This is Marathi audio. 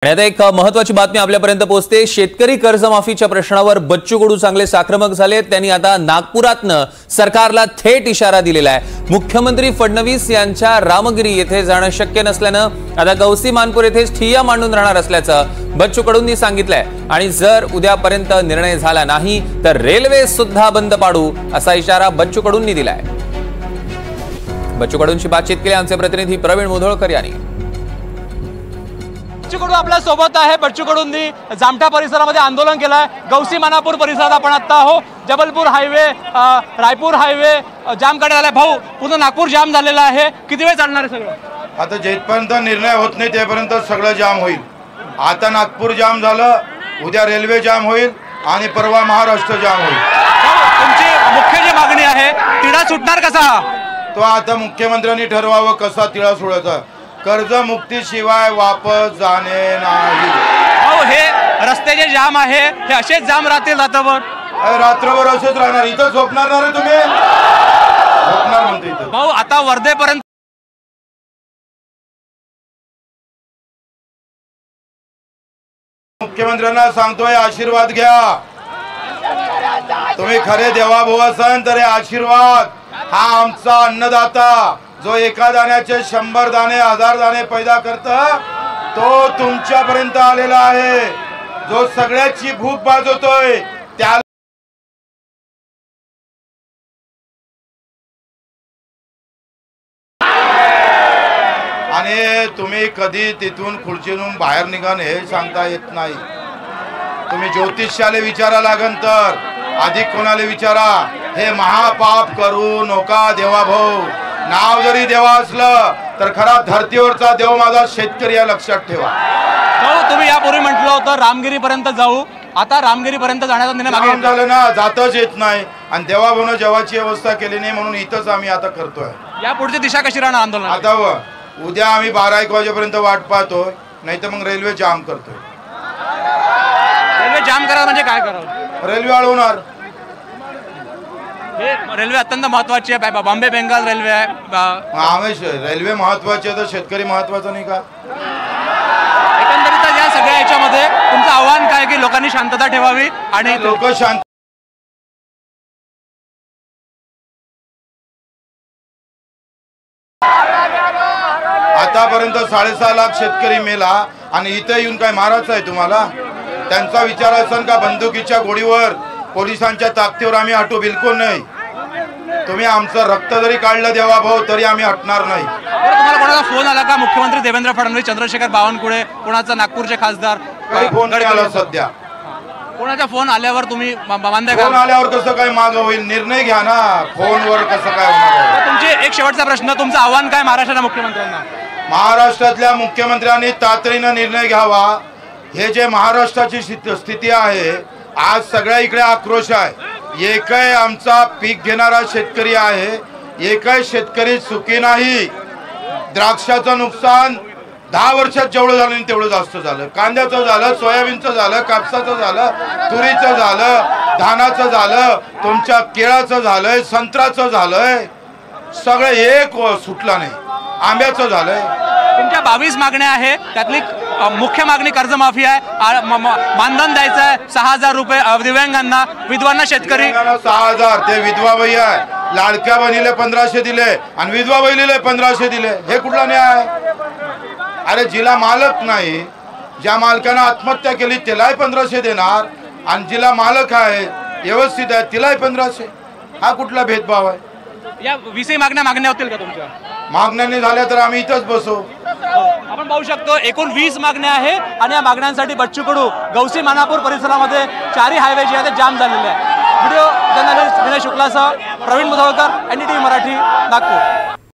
आता एक महत्त्वाची बातमी आपल्यापर्यंत पोहोचते। शेतकरी कर्जमाफीच्या प्रश्नावर बच्चू कडू चांगले आक्रमक झाले। त्यांनी आता नागपुरातनं सरकारला थेट इशारा दिलेला आहे। मुख्यमंत्री फडणवीस यांच्या रामगिरी येथे जाणं शक्य नसल्यानं आता गौसी मानपूर येथेच ठिय्या मांडून राहणार असल्याचं बच्चू कडूंनी सांगितलंय आणि जर उद्यापर्यंत निर्णय झाला नाही तर रेल्वे सुद्धा बंद पाडू असा इशारा बच्चू कडूंनी दिलाय। बच्चू कडूंशी बातचीत केली आमचे प्रतिनिधी प्रवीण मुधोळकर यांनी। बच्चू कडू आपल्या सोबत आहे। बच्चू कडूंनी जामठा परिसरामध्ये आंदोलन केलंय। गौसी मानापूर परिसरात आपण आता आहो। जबलपूर हायवे रायपूर हायवे जाम करण्यात आलाय। भाऊ, पूर्ण नागपूर जाम झालेला आहे। किती वेळ चालणार आहे सगळं? आता जेपर्यंत निर्णय होत नाही तेपर्यंत सगळं जाम होईल। आता नागपूर जाम झालं, उद्या रेल्वे जाम होईल आणि परवा महाराष्ट्र जाम होईल। तुमची मुख्य जी मागणी आहे तिढा सुटणार कसा? तो आता मुख्यमंत्र्यांनी ठरवावं कसा तिढा सोडायचा। कर्जमुक्तीशिवाय वापस जाणे नाही। भाऊ, हे रस्ते जे जाम आहे हे असेच जाम राहतील रात्रभर? रात्रभर असेच राहणार। इथं झोपणार ना रे तुम्ही? झोपणार म्हणते इथं। भाऊ, आता वर्धेपर्यंत मुख्यमंत्र्यांना सांगतोय आशीर्वाद घ्या। तुम्ही खरे देवाभाऊ असाल तर आशीर्वाद हा आमचा अन्नदाता जो एका दाण्याचे 100 दाणे 1000 दाणे पैदा करता तो तुमच्यापर्यंत आलेला आहे। जो सगळ्याची भूक भागवतोय त्या आणि तुम्ही कधी तिथून खुर्चीतून बाहेर निघान हे सांगता येत नाही। तुम्ही ज्योतिषाला विचारा लागन तर अधिक कोणाला विचारा। हे महापाप करू नका देवाभाऊ। नाव जरी देवा असलं तर खरा धरतीवरचा देव माझा शेतकरी या लक्षात ठेवा। भाऊ, तुम्ही यापूर्वी म्हटलं होतं रामगिरी पर्यंत जाऊ। आता रामगिरी पर्यंत जाण्याचा निर्णय मागे झालं ना, जातच येत नाही आणि देवाभाऊनं जेवाची व्यवस्था केली नाही म्हणून इथंच आम्ही आता करतोय। या पुढची दिशा कशी राहणार आंदोलन? आता उद्या आम्ही 12-1 वाजेपर्यंत वाट पाहतोय, नाही तर मग रेल्वे जाम करतोय। रेल्वे जाम करा म्हणजे काय करावं? रेल्वे अडवणार। रेल्वे अत्यंत महत्वाची आहे। बॉम्बे बेंगाल रेल्वे आहे। रेल्वे महत्वाची आहे तर शेतकरी महत्वाचा नाही का? एकंदरीत या सगळ्या याच्यामध्ये तुमचं आव्हान काय की लोकांनी शांतता ठेवावी आणि लोक शांत। आतापर्यंत 6.5 लाख शेतकरी मेला आणि इथे येऊन काय मारायचं आहे तुम्हाला? त्यांचा विचार असेल का बंदुकीच्या गोळीवर पोलिसांच्या ताकदीवर आम्ही हटू? बिलकुल नाही। तुम्ही आमचं रक्त जरी काढलं देवा भाऊ तरी आम्ही हटणार नाही। तुम्हाला कोणाचा फोन आला का? मुख्यमंत्री देवेंद्र फडणवीस, चंद्रशेखर बावनकुळे, कोणाचा नागपूरचे खासदार फोन आला सध्या? कोणाचा फोन आल्यावर तुम्ही मान्य फोन आल्यावर कसं काय माग होईल? निर्णय घ्या ना, फोनवर कसं काय होणार? तुमचे एक शेवटचा प्रश्न, तुमचं आव्हान काय महाराष्ट्राच्या मुख्यमंत्र्यांना? महाराष्ट्रातल्या मुख्यमंत्र्यांनी तातडीनं निर्णय घ्यावा। हे जे महाराष्ट्राची स्थिती आहे आज सगळ्या इकडे आक्रोश आहे। एकही आमचा पीक घेणारा शेतकरी आहे, एकही शेतकरी सुखी नाही। द्राक्षाचं नुकसान 10 वर्षात जेवढं झालं तेवढं जास्त झालं। कांद्याचं झालं, सोयाबीनचं झालं, कापसाचं झालं, तुरीचं झालं, धानाचं झालं, तुमच्या केळाचं झालंय, संत्र्याचं झालंय, सगळं एक सुटला नाही। आंब्याचं झालंय। तुमच्या 22 मागण्या आहे, त्यातली मुख्य मागणी कर्जमाफी आहे। मानधन द्यायचं आहे 6000 रुपये दिव्यांगांना, विधवांना, शेतकरी 6000। ते विधवा बाई आहे, लाडक्या बहिणीला 1500 दिले आणि विधवा बहिणीला 1500 दिले। हे कुठला न्याय? अरे जिला मालक नाही, ज्या मालकानं आत्महत्या केली त्यालाही 1500 देणार आणि जिला मालक आहे व्यवस्थित आहे तिलाही 1500। हा कुठला भेदभाव आहे? या 20 मागण्या होतील का तुमच्या? मागण्यांनी झाल्या तर आम्ही इथंच बसू। आपण पाहू शकतो एकूण 20 मागण्या आहे आणि या मागण्यांसाठी बच्चू कडू गौसी मानापूर परिसरामध्ये 4 हायवे जे आहेत ते जाम झालेले आहे। व्हिडिओ जर्नलिस्ट विनय शुक्लासह प्रवीण मुधोळकर, NDTV मराठी, नागपूर।